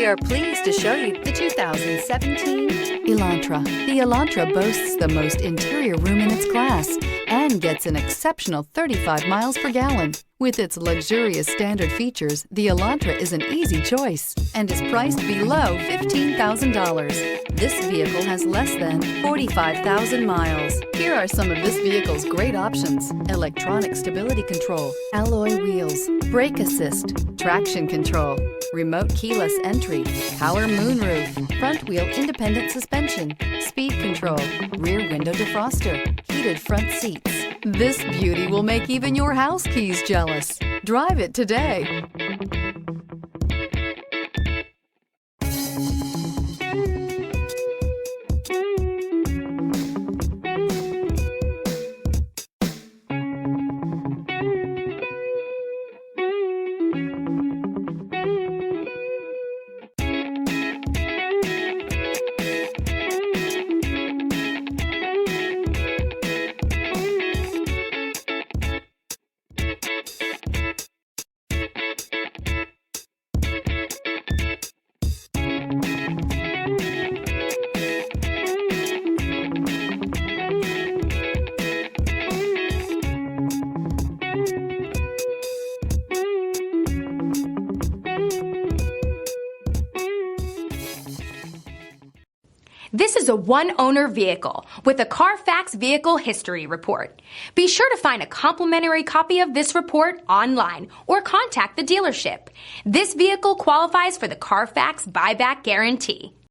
are pleased to show you the 2017 Elantra. The Elantra boasts the most interior room in its class and gets an exceptional 35 miles per gallon. With its luxurious standard features, the Elantra is an easy choice and is priced below $15,000. This vehicle has less than 45,000 miles. Here are some of this vehicle's great options: electronic stability control, alloy wheels, brake assist, traction control, remote keyless entry, power moonroof, front wheel independent suspension, speed control, rear window defroster, heated front seats. This beauty will make even your house keys jealous. Drive it today. This is a one-owner vehicle with a Carfax Vehicle History Report. Be sure to find a complimentary copy of this report online or contact the dealership. This vehicle qualifies for the Carfax Buyback Guarantee.